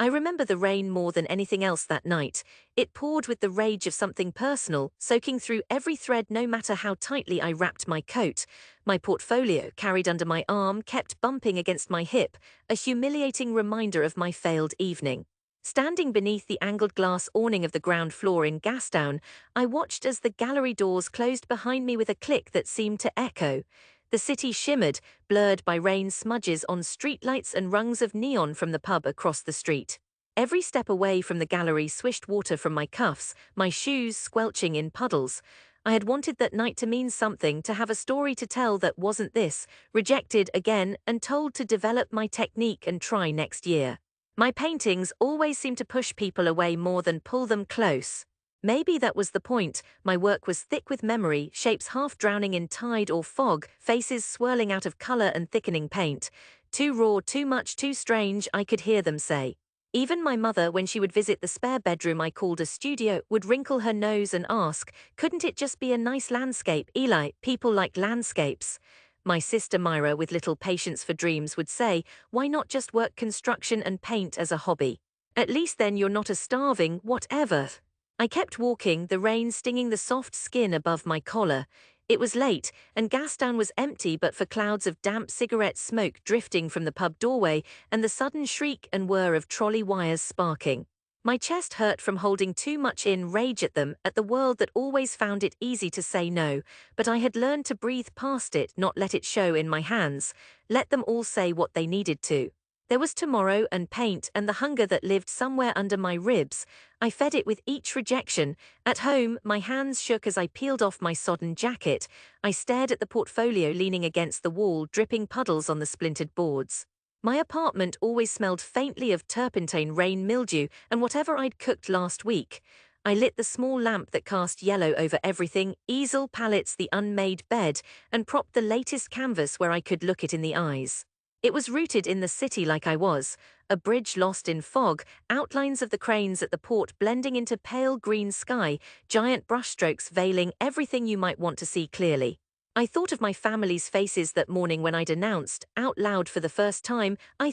I remember the rain more than anything else that night. It poured with the rage of something personal, soaking through every thread no matter how tightly I wrapped my coat. My portfolio, carried under my arm, kept bumping against my hip, a humiliating reminder of my failed evening. Standing beneath the angled glass awning of the ground floor in Gastown, I watched as the gallery doors closed behind me with a click that seemed to echo. The city shimmered, blurred by rain smudges on streetlights and rungs of neon from the pub across the street. Every step away from the gallery swished water from my cuffs, my shoes squelching in puddles. I had wanted that night to mean something, to have a story to tell that wasn't this, rejected again and told to develop my technique and try next year. My paintings always seemed to push people away more than pull them close. Maybe that was the point. My work was thick with memory, shapes half drowning in tide or fog, faces swirling out of color and thickening paint. Too raw, too much, too strange, I could hear them say. Even my mother, when she would visit the spare bedroom I called a studio, would wrinkle her nose and ask, "Couldn't it just be a nice landscape, Eli? People like landscapes." My sister Myra, with little patience for dreams, would say, "Why not just work construction and paint as a hobby? At least then you're not a starving whatever." I kept walking, the rain stinging the soft skin above my collar. It was late, and Gastown was empty but for clouds of damp cigarette smoke drifting from the pub doorway and the sudden shriek and whir of trolley wires sparking. My chest hurt from holding too much in, rage at them, at the world that always found it easy to say no, but I had learned to breathe past it, not let it show in my hands, let them all say what they needed to. There was tomorrow and paint and the hunger that lived somewhere under my ribs. I fed it with each rejection. At home, my hands shook as I peeled off my sodden jacket. I stared at the portfolio leaning against the wall, dripping puddles on the splintered boards. My apartment always smelled faintly of turpentine, rain, mildew, and whatever I'd cooked last week. I lit the small lamp that cast yellow over everything, easel, pallets, the unmade bed, and propped the latest canvas where I could look it in the eyes. It was rooted in the city like I was, a bridge lost in fog, outlines of the cranes at the port blending into pale green sky, giant brushstrokes veiling everything you might want to see clearly. I thought of my family's faces that morning when I'd announced, out loud for the first time, I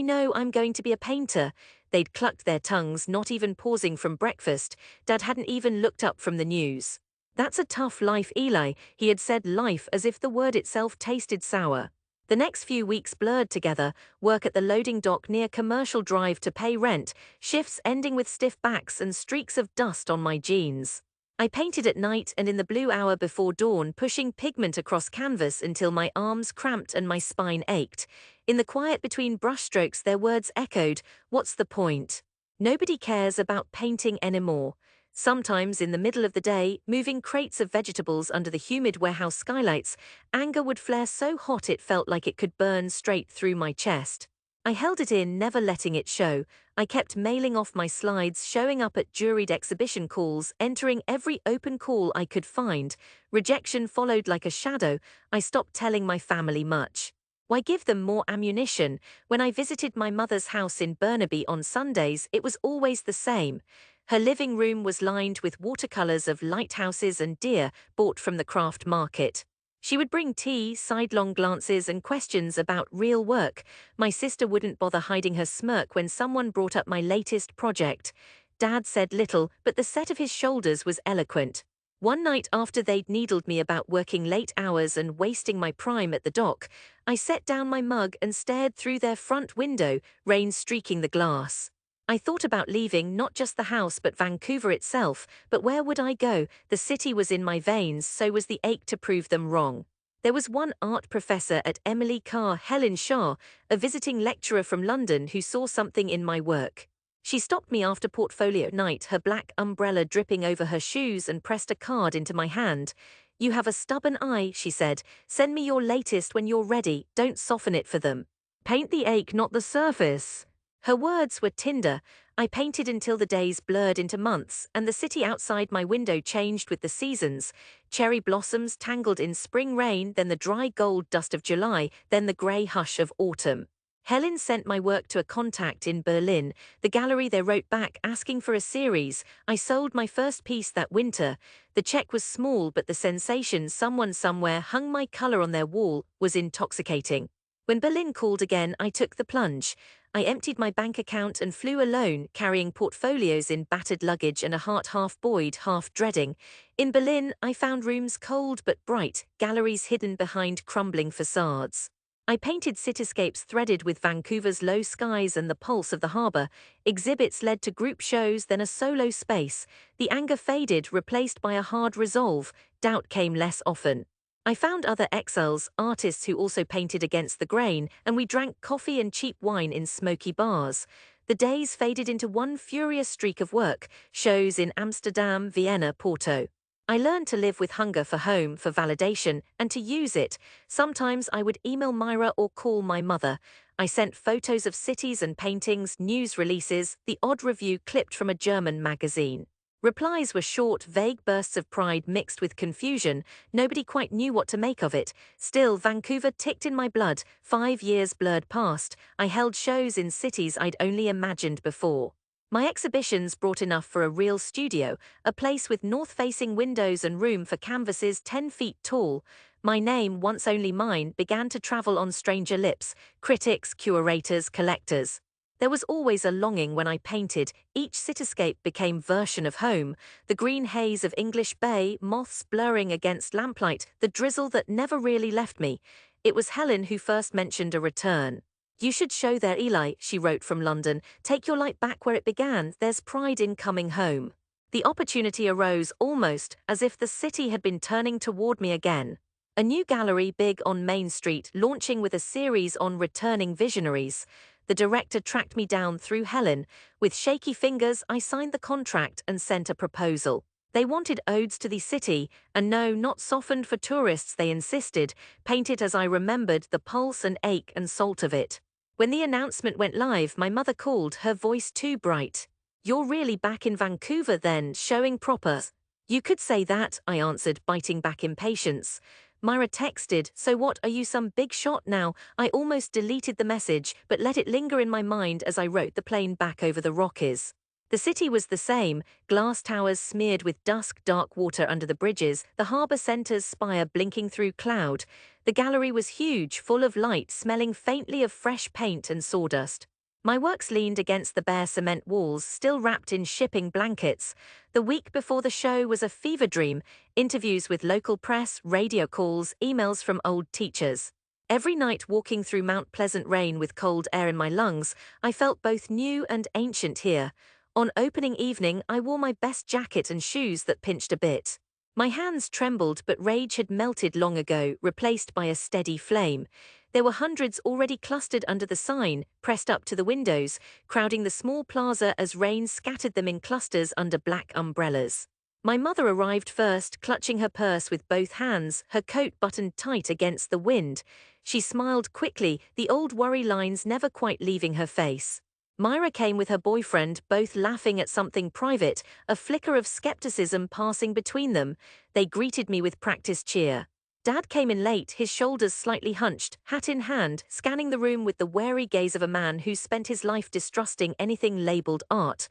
know I'm going to be a painter. They'd clucked their tongues, not even pausing from breakfast. Dad hadn't even looked up from the news. "That's a tough life, Eli," he had said, life as if the word itself tasted sour. The next few weeks blurred together, work at the loading dock near Commercial Drive to pay rent, shifts ending with stiff backs and streaks of dust on my jeans. I painted at night and in the blue hour before dawn, pushing pigment across canvas until my arms cramped and my spine ached. In the quiet between brushstrokes, their words echoed, "What's the point? Nobody cares about painting anymore." Sometimes in the middle of the day, moving crates of vegetables under the humid warehouse skylights, anger would flare so hot it felt like it could burn straight through my chest. I held it in, never letting it show. I kept mailing off my slides, showing up at juried exhibition calls, entering every open call I could find. Rejection followed like a shadow. I stopped telling my family much. Why give them more ammunition? When I visited my mother's house in Burnaby on Sundays, it was always the same. Her living room was lined with watercolors of lighthouses and deer bought from the craft market. She would bring tea, sidelong glances, and questions about real work. My sister wouldn't bother hiding her smirk when someone brought up my latest project. Dad said little, but the set of his shoulders was eloquent. One night after they'd needled me about working late hours and wasting my prime at the dock, I set down my mug and stared through their front window, rain streaking the glass. I thought about leaving not just the house but Vancouver itself, but where would I go? The city was in my veins, so was the ache to prove them wrong. There was one art professor at Emily Carr, Helen Shaw, a visiting lecturer from London who saw something in my work. She stopped me after portfolio night, her black umbrella dripping over her shoes, and pressed a card into my hand. "You have a stubborn eye," she said. "Send me your latest when you're ready, don't soften it for them. Paint the ache, not the surface." Her words were tinder. I painted until the days blurred into months, and the city outside my window changed with the seasons. Cherry blossoms tangled in spring rain, then the dry gold dust of July, then the grey hush of autumn. Helen sent my work to a contact in Berlin. The gallery they wrote back asking for a series. I sold my first piece that winter. The check was small, but the sensation someone somewhere hung my color on their wall was intoxicating. When Berlin called again, I took the plunge. I emptied my bank account and flew alone, carrying portfolios in battered luggage and a heart half buoyed, half dreading. In Berlin, I found rooms cold but bright, galleries hidden behind crumbling facades. I painted cityscapes threaded with Vancouver's low skies and the pulse of the harbour. Exhibits led to group shows, then a solo space. The anger faded, replaced by a hard resolve. Doubt came less often. I found other exiles, artists who also painted against the grain, and we drank coffee and cheap wine in smoky bars. The days faded into one furious streak of work, shows in Amsterdam, Vienna, Porto. I learned to live with hunger for home, for validation, and to use it. Sometimes I would email Myra or call my mother. I sent photos of cities and paintings, news releases, the odd review clipped from a German magazine. Replies were short, vague bursts of pride mixed with confusion. Nobody quite knew what to make of it. Still, Vancouver ticked in my blood. 5 years blurred past. I held shows in cities I'd only imagined before. My exhibitions brought enough for a real studio, a place with north-facing windows and room for canvases 10 feet tall. My name, once only mine, began to travel on stranger lips, critics, curators, collectors. There was always a longing when I painted. Each cityscape became version of home. The green haze of English Bay, moths blurring against lamplight, the drizzle that never really left me. It was Helen who first mentioned a return. "You should show there, Eli," she wrote from London. "Take your light back where it began. There's pride in coming home." The opportunity arose almost as if the city had been turning toward me again. A new gallery, big on Main Street, launching with a series on returning visionaries. The director tracked me down through Helen. With shaky fingers, I signed the contract and sent a proposal. They wanted odes to the city, and no, not softened for tourists, they insisted, painted as I remembered the pulse and ache and salt of it. When the announcement went live, my mother called, her voice too bright. "You're really back in Vancouver then, showing proper." "You could say that," I answered, biting back impatience. Myra texted, "So what, are you some big shot now?" I almost deleted the message, but let it linger in my mind as I wrote the plane back over the Rockies. The city was the same, glass towers smeared with dusk, dark water under the bridges, the harbour centre's spire blinking through cloud. The gallery was huge, full of light, smelling faintly of fresh paint and sawdust. My works leaned against the bare cement walls, still wrapped in shipping blankets. The week before the show was a fever dream, interviews with local press, radio calls, emails from old teachers. Every night walking through Mount Pleasant rain with cold air in my lungs, I felt both new and ancient here. On opening evening, I wore my best jacket and shoes that pinched a bit. My hands trembled, but rage had melted long ago, replaced by a steady flame. There were hundreds already clustered under the sign, pressed up to the windows, crowding the small plaza as rain scattered them in clusters under black umbrellas. My mother arrived first, clutching her purse with both hands, her coat buttoned tight against the wind. She smiled quickly, the old worry lines never quite leaving her face. Myra came with her boyfriend, both laughing at something private, a flicker of skepticism passing between them. They greeted me with practiced cheer. Dad came in late, his shoulders slightly hunched, hat in hand, scanning the room with the wary gaze of a man who spent his life distrusting anything labeled art.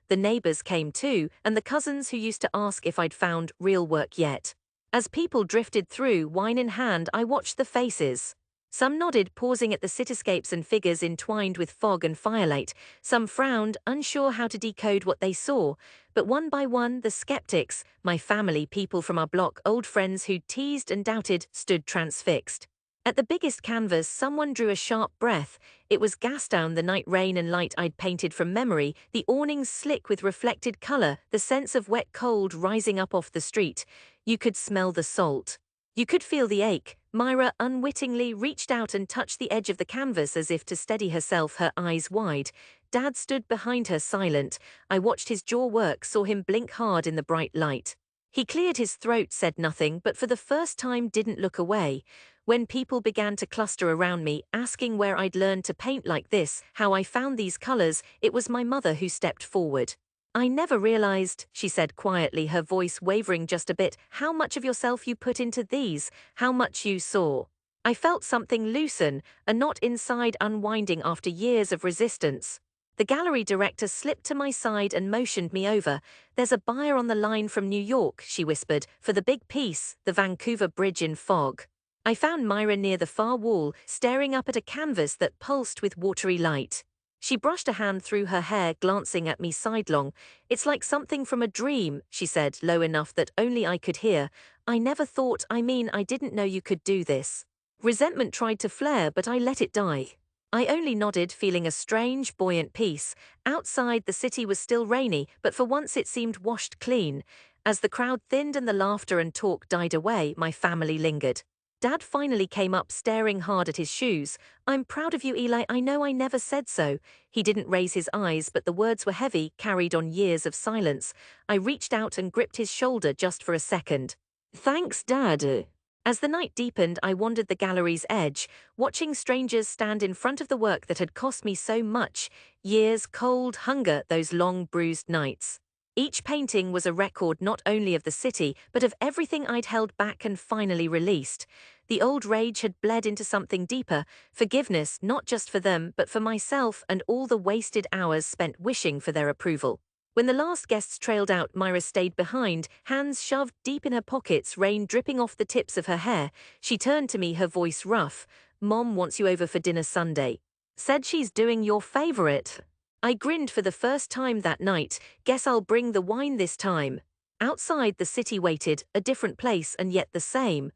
The neighbors came too, and the cousins who used to ask if I'd found real work yet. As people drifted through, wine in hand, I watched the faces. Some nodded, pausing at the cityscapes and figures entwined with fog and firelight. Some frowned, unsure how to decode what they saw. But one by one, the skeptics, my family, people from our block, old friends who teased and doubted, stood transfixed. At the biggest canvas, someone drew a sharp breath. It was Gastown, the night rain and light I'd painted from memory, the awnings slick with reflected color, the sense of wet cold rising up off the street. You could smell the salt. You could feel the ache. Myra unwittingly reached out and touched the edge of the canvas as if to steady herself, her eyes wide. Dad stood behind her silent. I watched his jaw work, saw him blink hard in the bright light. He cleared his throat, said nothing, but for the first time didn't look away. When people began to cluster around me, asking where I'd learned to paint like this, how I found these colors, it was my mother who stepped forward. "I never realized," she said quietly, her voice wavering just a bit, "how much of yourself you put into these, how much you saw." I felt something loosen, a knot inside unwinding after years of resistance. The gallery director slipped to my side and motioned me over. "There's a buyer on the line from New York," she whispered, "for the big piece, the Vancouver Bridge in Fog." I found Myra near the far wall, staring up at a canvas that pulsed with watery light. She brushed a hand through her hair, glancing at me sidelong. "It's like something from a dream," she said, low enough that only I could hear. "I never thought, I didn't know you could do this." Resentment tried to flare, but I let it die. I only nodded, feeling a strange, buoyant peace. Outside, the city was still rainy, but for once it seemed washed clean. As the crowd thinned and the laughter and talk died away, my family lingered. Dad finally came up, staring hard at his shoes. "I'm proud of you, Eli. I know I never said so." He didn't raise his eyes, but the words were heavy, carried on years of silence. I reached out and gripped his shoulder just for a second. "Thanks, Dad." As the night deepened, I wandered the gallery's edge, watching strangers stand in front of the work that had cost me so much. Years, cold, hunger, those long, bruised nights. Each painting was a record not only of the city, but of everything I'd held back and finally released. The old rage had bled into something deeper, forgiveness not just for them, but for myself and all the wasted hours spent wishing for their approval. When the last guests trailed out, Myra stayed behind, hands shoved deep in her pockets, rain dripping off the tips of her hair. She turned to me, her voice rough. "Mom wants you over for dinner Sunday. Said she's doing your favorite." I grinned for the first time that night. "Guess I'll bring the wine this time." Outside, the city waited, a different place and yet the same.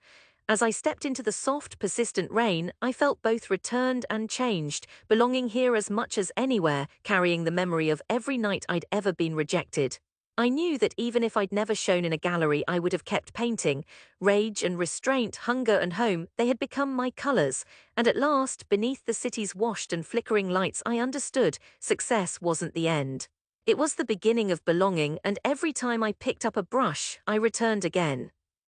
As I stepped into the soft, persistent rain, I felt both returned and changed, belonging here as much as anywhere, carrying the memory of every night I'd ever been rejected. I knew that even if I'd never shown in a gallery, I would have kept painting. Rage and restraint, hunger and home, they had become my colors. And at last, beneath the city's washed and flickering lights, I understood success wasn't the end. It was the beginning of belonging, and every time I picked up a brush, I returned again.